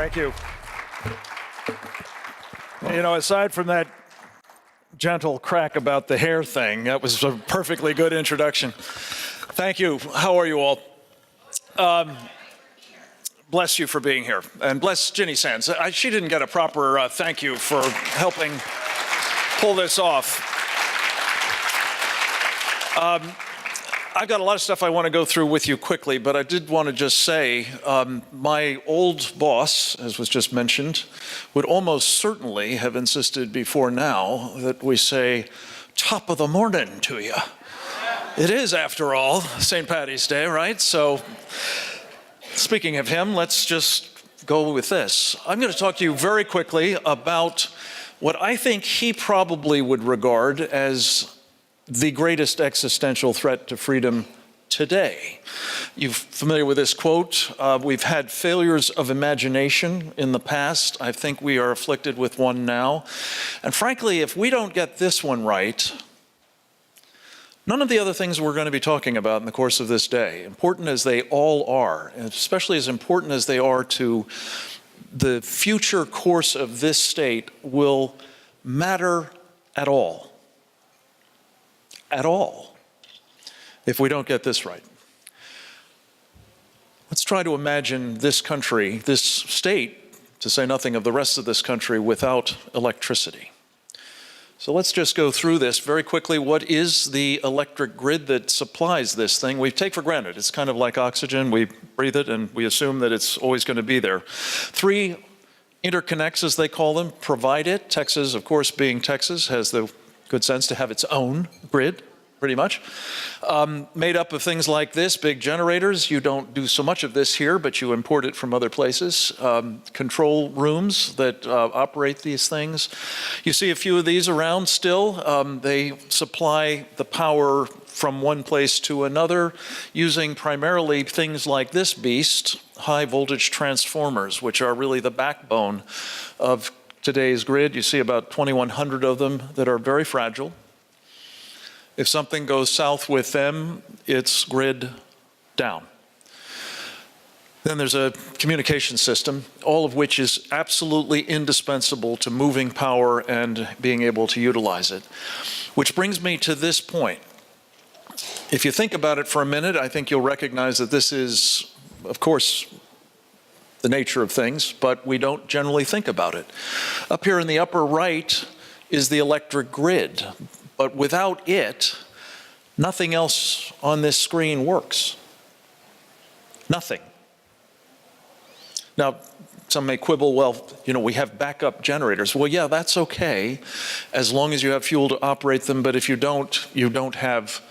Thank you. You know, aside from that gentle crack about the hair thing, that was a perfectly good introduction. Thank you. How are you all? Bless you for being here, and bless Ginny Sands. She didn't get a proper thank you for helping pull this off. I've got a lot of stuff I want to go through with you quickly, but I did want to just say my old boss, as was just mentioned, would almost certainly have insisted before now that we say top of the morning to you. It is, after all, St. Paddy's Day, right? So speaking of him, let's just go with this. I'm going to talk to you very quickly about what I think he probably would regard as the greatest existential threat to freedom today. You're familiar with this quote? We've had failures of imagination in the past. I think we are afflicted with one now. And frankly, if we don't get this one right, none of the other things we're going to be talking about in the course of this day, important as they all are, and especially as important as they are to the future course of this state, will matter at all. At all, if we don't get this right. Let's try to imagine this country, this state, to say nothing of the rest of this country, without electricity. So let's just go through this very quickly. What is the electric grid that supplies this thing? We take for granted. It's kind of like oxygen. We breathe it and we assume that it's always going to be there. 3 interconnects, as they call them, provide it. Texas, of course, being Texas, has the good sense to have its own grid, pretty much. Made up of things like this, big generators. You don't do so much of this here, but you import it from other places. Control rooms that operate these things. You see a few of these around still. They supply the power from one place to another using primarily things like this beast, high voltage transformers, which are really the backbone of today's grid. You see about 2,100 of them that are very fragile. If something goes south with them, it's grid down. Then there's a communication system, all of which is absolutely indispensable to moving power and being able to utilize it. Which brings me to this point. If you think about it for a minute, I think you'll recognize that this is, of course, the nature of things, but we don't generally think about it. Up here in the upper right is the electric grid, but without it, nothing else on this screen works. Nothing. Now, some may quibble, well, you know, we have backup generators. Well, yeah, that's okay, as long as you have fuel to operate them, but if you don't have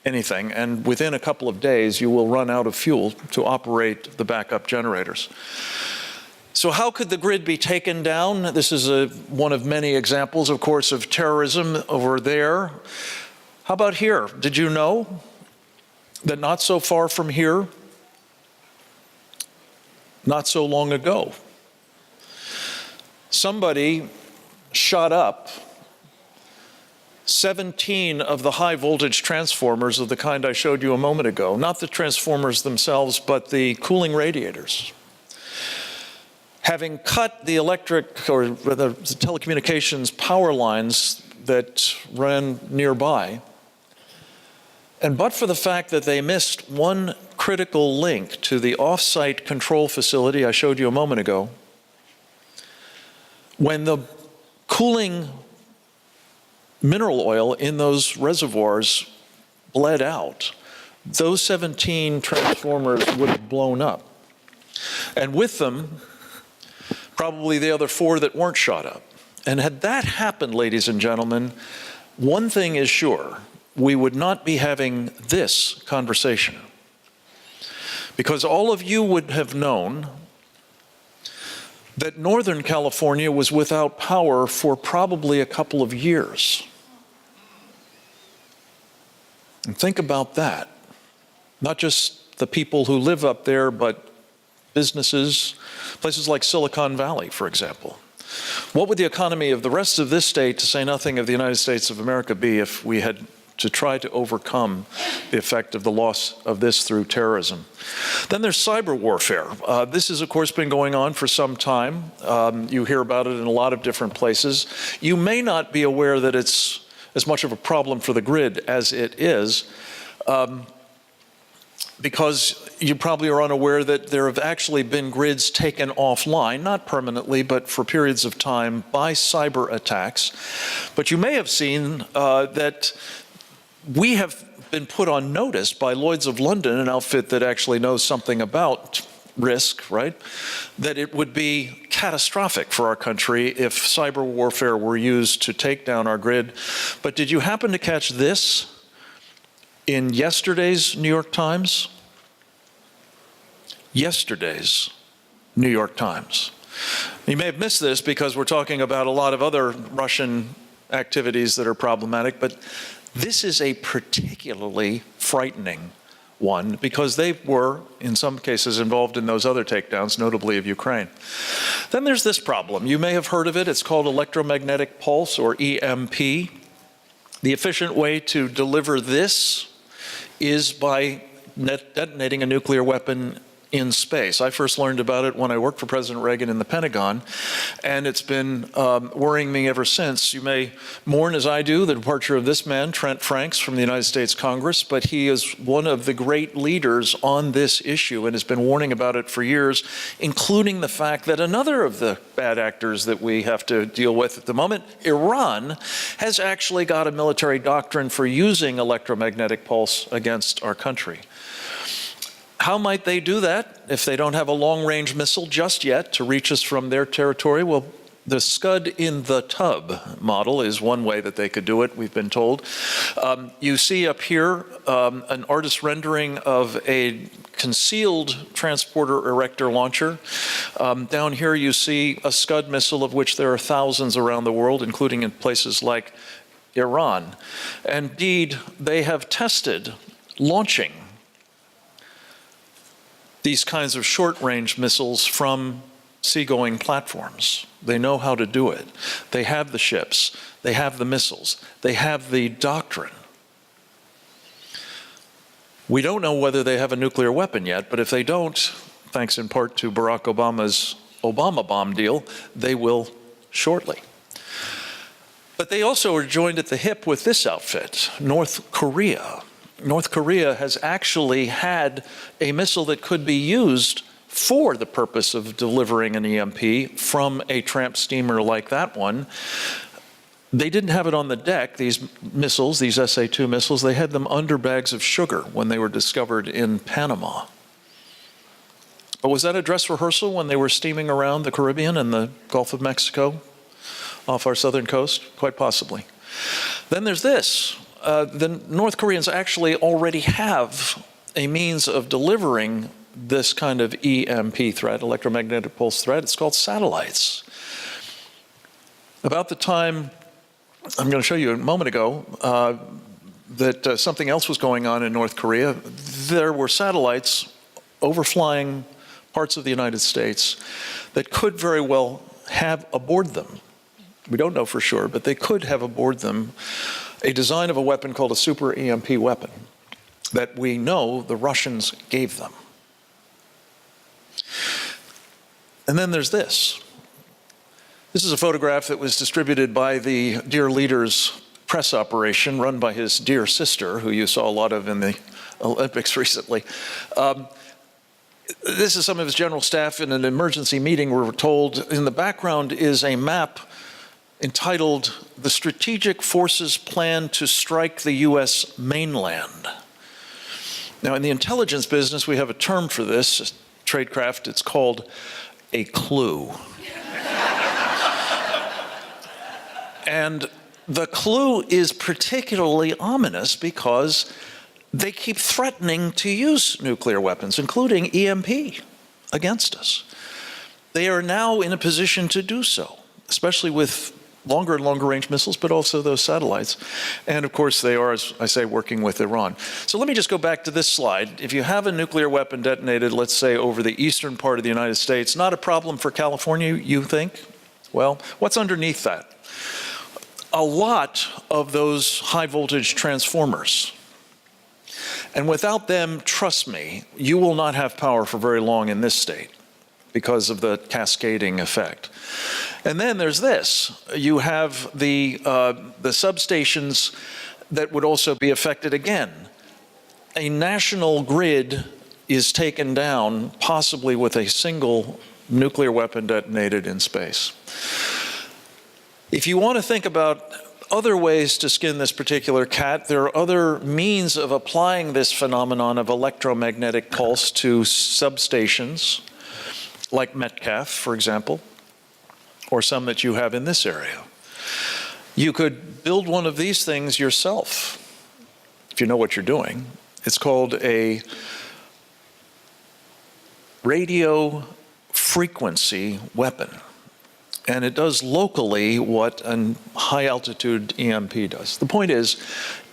anything, and within a couple of days you will run out of fuel to operate the backup generators. So how could the grid be taken down? This is one of many examples, of course, of terrorism over there. How about here? Did you know that not so far from here, not so long ago, somebody shot up 17 of the high voltage transformers of the kind I showed you a moment ago, not the transformers themselves, but the cooling radiators. Having cut the electric or the telecommunications power lines that ran nearby, and but for the fact that they missed one critical link to the off-site control facility I showed you a moment ago, when the cooling mineral oil in those reservoirs bled out, those 17 transformers would have blown up. And with them, probably the other 4 that weren't shot up. And had that happened, ladies and gentlemen, one thing is sure, we would not be having this conversation. Because all of you would have known that Northern California was without power for probably a couple of years. And think about that. Not just the people who live up there, but businesses, places like Silicon Valley, for example. What would the economy of the rest of this state, to say nothing of the United States of America, be if we had to try to overcome the effect of the loss of this through terrorism. Then there's cyber warfare. This has, of course, been going on for some time. You hear about it in a lot of different places. You may not be aware that it's as much of a problem for the grid as it is, because you probably are unaware that there have actually been grids taken offline, not permanently, but for periods of time by cyber attacks. But you may have seen that we have been put on notice by Lloyd's of London, an outfit that actually knows something about risk, right? That it would be catastrophic for our country if cyber warfare were used to take down our grid. But did you happen to catch this in yesterday's New York Times? Yesterday's New York Times. You may have missed this because we're talking about a lot of other Russian activities that are problematic, but this is a particularly frightening one because they were, in some cases, involved in those other takedowns, notably of Ukraine. Then there's this problem. You may have heard of it. It's called electromagnetic pulse, or EMP. The efficient way to deliver this is by detonating a nuclear weapon in space. I first learned about it when I worked for President Reagan in the Pentagon, and it's been worrying me ever since. You may mourn, as I do, the departure of this man, Trent Franks, from the United States Congress, but he is one of the great leaders on this issue and has been warning about it for years, including the fact that another of the bad actors that we have to deal with at the moment, Iran, has actually got a military doctrine for using electromagnetic pulse against our country. How might they do that if they don't have a long-range missile just yet to reach us from their territory? Well, the Scud in the tub model is one way that they could do it, we've been told. You see up here an artist rendering of a concealed transporter erector launcher. Down here you see a Scud missile, of which there are thousands around the world, including in places like Iran. Indeed, they have tested launching these kinds of short-range missiles from seagoing platforms. They know how to do it. They have the ships. They have the missiles. They have the doctrine. We don't know whether they have a nuclear weapon yet, but if they don't, thanks in part to Barack Obama's Obama bomb deal, they will shortly. But they also are joined at the hip with this outfit, North Korea. North Korea has actually had a missile that could be used for the purpose of delivering an EMP from a tramp steamer like that one. They didn't have it on the deck, these missiles, these SA-2 missiles. They had them under bags of sugar when they were discovered in Panama. But was that a dress rehearsal when they were steaming around the Caribbean and the Gulf of Mexico off our southern coast? Quite possibly. Then there's this. The North Koreans actually already have a means of delivering this kind of EMP threat, electromagnetic pulse threat. It's called satellites. About the time, I'm going to show you a moment ago, that something else was going on in North Korea. There were satellites overflying parts of the United States that could very well have aboard them. We don't know for sure, but they could have aboard them a design of a weapon called a super EMP weapon that we know the Russians gave them. And then there's this. This is a photograph that was distributed by the Dear Leader's press operation run by his dear sister, who you saw a lot of in the Olympics recently. This is some of his general staff in an emergency meeting. We're told in the background is a map entitled "The Strategic Forces Plan to Strike the U.S. Mainland." Now, in the intelligence business, we have a term for this, tradecraft. It's called a clue. And the clue is particularly ominous because they keep threatening to use nuclear weapons, including EMP, against us. They are now in a position to do so, especially with longer and longer range missiles, but also those satellites. And of course, they are, as I say, working with Iran. So let me just go back to this slide. If you have a nuclear weapon detonated, let's say over the eastern part of the United States, not a problem for California, you think? Well, what's underneath that? a lot of those high voltage transformers. And without them, trust me, you will not have power for very long in this state because of the cascading effect. And then there's this. You have the substations that would also be affected again. A national grid is taken down, possibly with a single nuclear weapon detonated in space. If you want to think about other ways to skin this particular cat, there are other means of applying this phenomenon of electromagnetic pulse to substations, like Metcalf, for example, or some that you have in this area. You could build one of these things yourself, if you know what you're doing. It's called a radio frequency weapon. And it does locally what a high-altitude EMP does. The point is,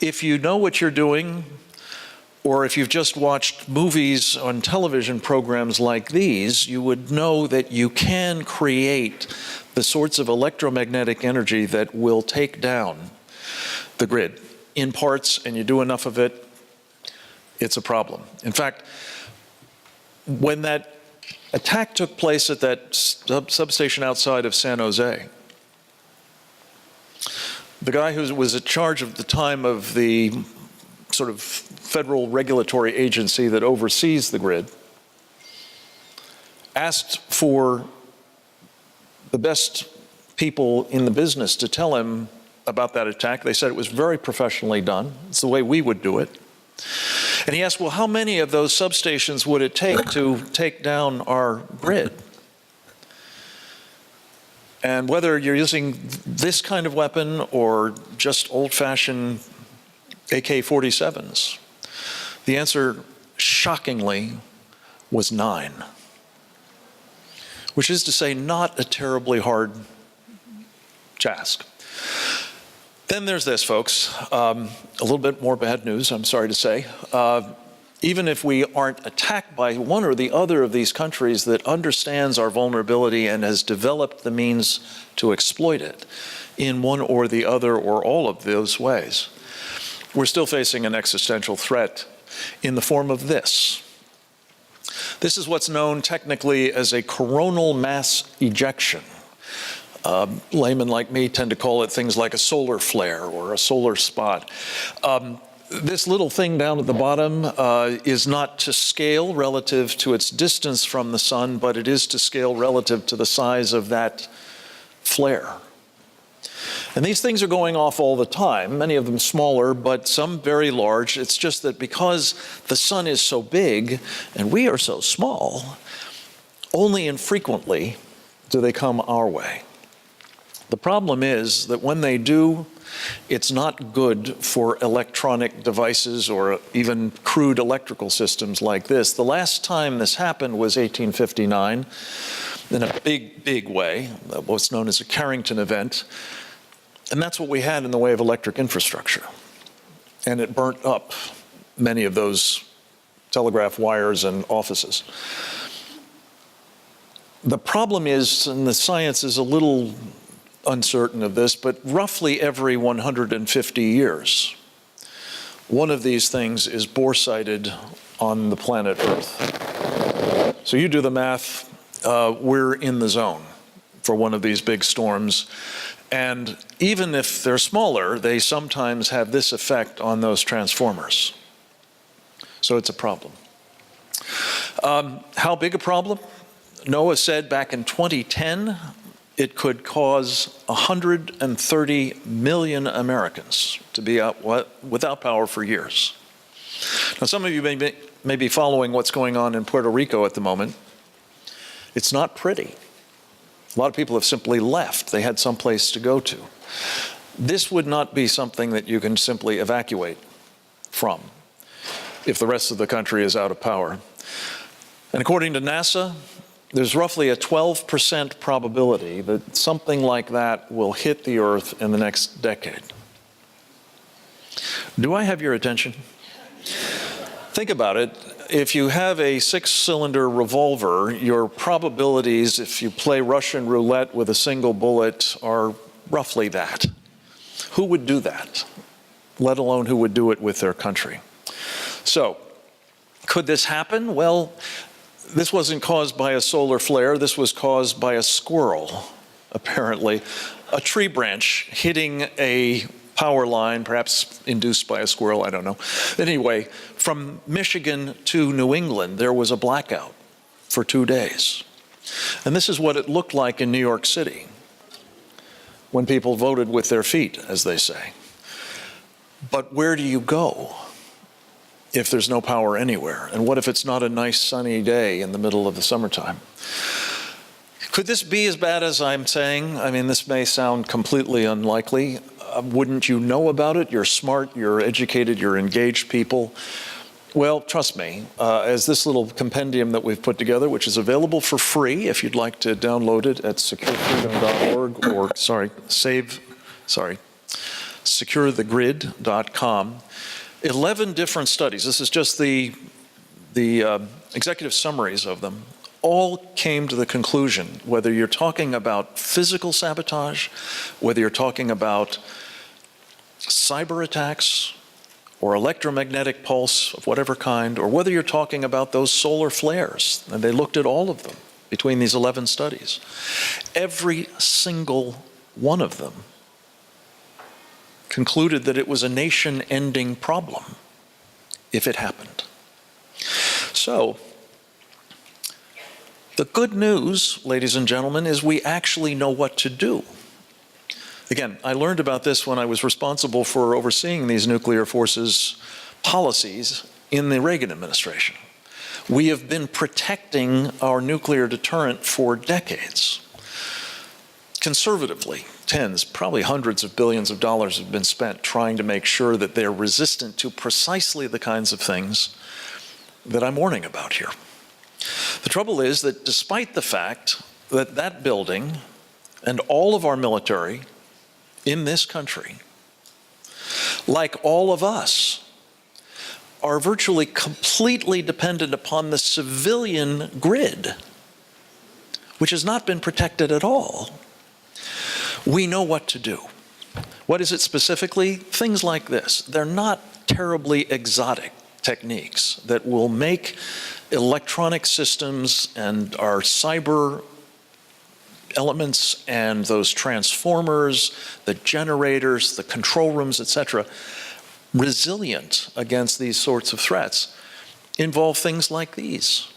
if you know what you're doing, or if you've just watched movies on television programs like these, you would know that you can create the sorts of electromagnetic energy that will take down the grid in parts, and you do enough of it, it's a problem. In fact, when that attack took place at that substation outside of San Jose, the guy who was in charge at the time of the sort of federal regulatory agency that oversees the grid asked for the best people in the business to tell him about that attack. They said it was very professionally done. It's the way we would do it. And he asked, well, how many of those substations would it take to take down our grid? And whether you're using this kind of weapon or just old-fashioned AK-47s, the answer, shockingly, was 9. Which is to say, not a terribly hard task. Then there's this, folks, a little bit more bad news, I'm sorry to say. Even if we aren't attacked by one or the other of these countries that understands our vulnerability and has developed the means to exploit it in one or the other or all of those ways, we're still facing an existential threat in the form of this. This is what's known technically as a coronal mass ejection. Laymen like me tend to call it things like a solar flare or a solar spot. This little thing down at the bottom is not to scale relative to its distance from the sun, but it is to scale relative to the size of that flare. And these things are going off all the time, many of them smaller, but some very large. It's just that because the sun is so big and we are so small, only infrequently do they come our way. The problem is that when they do, it's not good for electronic devices or even crude electrical systems like this. The last time this happened was 1859 in a big, big way, what's known as a Carrington event. And that's what we had in the way of electric infrastructure. And it burnt up many of those telegraph wires and offices. The problem is, and the science is a little uncertain of this, but roughly every 150 years, one of these things is boresighted on the planet Earth. So you do the math, we're in the zone for one of these big storms. And even if they're smaller, they sometimes have this effect on those transformers. So it's a problem. How big a problem? NOAA said back in 2010, it could cause 130 million Americans to be out without power for years. Now, some of you may be following what's going on in Puerto Rico at the moment. It's not pretty. A lot of people have simply left. They had some place to go to. This would not be something that you can simply evacuate from if the rest of the country is out of power. And according to NASA, there's roughly a 12% probability that something like that will hit the Earth in the next decade. Do I have your attention? Think about it. If you have a 6-cylinder revolver, your probabilities, if you play Russian roulette with a single bullet, are roughly that. Who would do that, let alone who would do it with their country? So, could this happen? Well, this wasn't caused by a solar flare. This was caused by a squirrel, apparently. A tree branch hitting a power line, perhaps induced by a squirrel, I don't know. Anyway, from Michigan to New England, there was a blackout for 2 days. And this is what it looked like in New York City when people voted with their feet, as they say. But where do you go if there's no power anywhere? And what if it's not a nice sunny day in the middle of the summertime? Could this be as bad as I'm saying? I mean, this may sound completely unlikely. Wouldn't you know about it? You're smart, you're educated, you're engaged people. Well, trust me, as this little compendium that we've put together, which is available for free if you'd like to download it at securefreedom.org or, securethegrid.com. 11 different studies, this is just the executive summaries of them, all came to the conclusion, whether you're talking about physical sabotage, whether you're talking about cyber attacks, or electromagnetic pulse of whatever kind, or whether you're talking about those solar flares, and they looked at all of them between these 11 studies. Every single one of them concluded that it was a nation-ending problem if it happened. So, the good news, ladies and gentlemen, is we actually know what to do. Again, I learned about this when I was responsible for overseeing these nuclear forces policies in the Reagan administration. We have been protecting our nuclear deterrent for decades. Conservatively, tens, probably hundreds of billions of dollars have been spent trying to make sure that they're resistant to precisely the kinds of things that I'm warning about here. The trouble is that despite the fact that that building and all of our military in this country, like all of us, are virtually completely dependent upon the civilian grid, which has not been protected at all, we know what to do. What is it specifically? Things like this. They're not terribly exotic techniques that will make electronic systems and our cyber elements and those transformers, the generators, the control rooms, etc., resilient against these sorts of threats, involve things like these.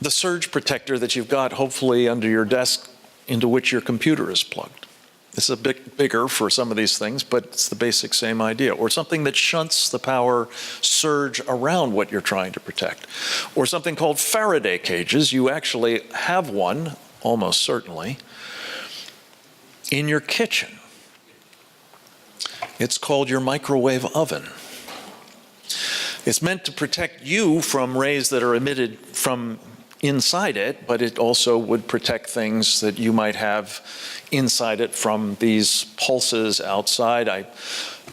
The surge protector that you've got hopefully under your desk into which your computer is plugged. This is a bit bigger for some of these things, but it's the basic same idea. Or something that shunts the power surge around what you're trying to protect. Or something called Faraday cages. You actually have one, almost certainly, in your kitchen. It's called your microwave oven. It's meant to protect you from rays that are emitted from inside it, but it also would protect things that you might have inside it from these pulses outside. I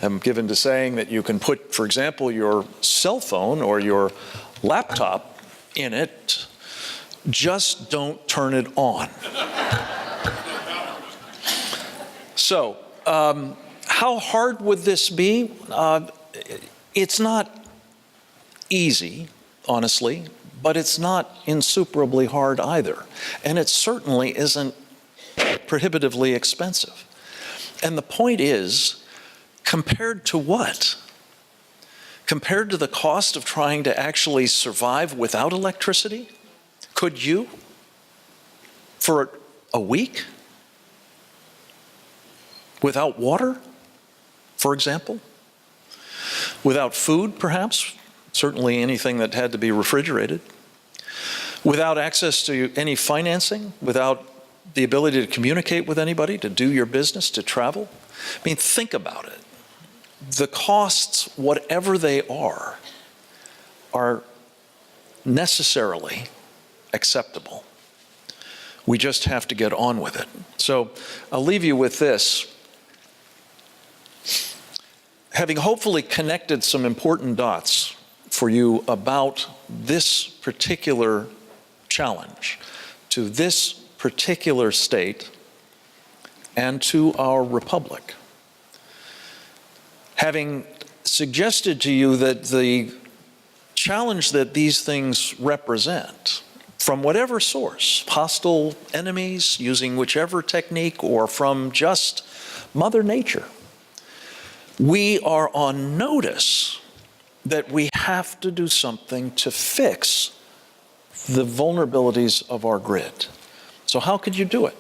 am given to saying that you can put, for example, your cell phone or your laptop in it. Just don't turn it on. So, how hard would this be? It's not easy, honestly, but it's not insuperably hard either. And it certainly isn't prohibitively expensive. And the point is, compared to what? Compared to the cost of trying to actually survive without electricity? Could you? For a week? Without water, for example? Without food, perhaps? Certainly anything that had to be refrigerated. Without access to any financing, without the ability to communicate with anybody, to do your business, to travel. I mean, think about it. The costs, whatever they are necessarily acceptable. We just have to get on with it. So I'll leave you with this. Having hopefully connected some important dots for you about this particular challenge to this particular state, and to our republic. Having suggested to you that the challenge that these things represent, from whatever source, hostile enemies using whichever technique, or from just Mother Nature, we are on notice that we have to do something to fix the vulnerabilities of our grid. So how could you do it?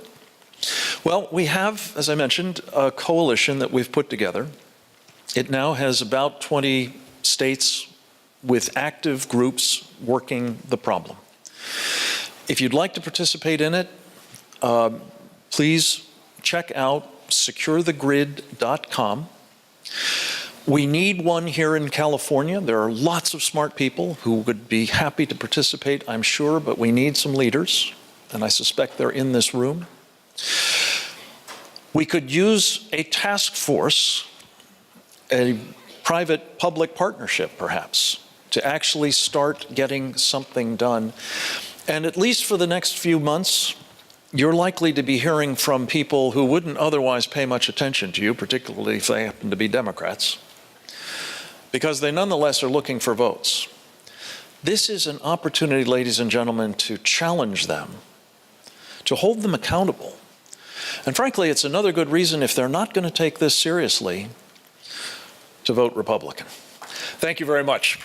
Well, we have, as I mentioned, a coalition that we've put together. It now has about 20 states with active groups working the problem. If you'd like to participate in it, please check out securethegrid.com. We need one here in California. There are lots of smart people who would be happy to participate, I'm sure, but we need some leaders, and I suspect they're in this room. We could use a task force, a private-public partnership, perhaps, to actually start getting something done. And at least for the next few months, you're likely to be hearing from people who wouldn't otherwise pay much attention to you, particularly if they happen to be Democrats, because they nonetheless are looking for votes. This is an opportunity, ladies and gentlemen, to challenge them, to hold them accountable. And frankly, it's another good reason, if they're not going to take this seriously, to vote Republican. Thank you very much.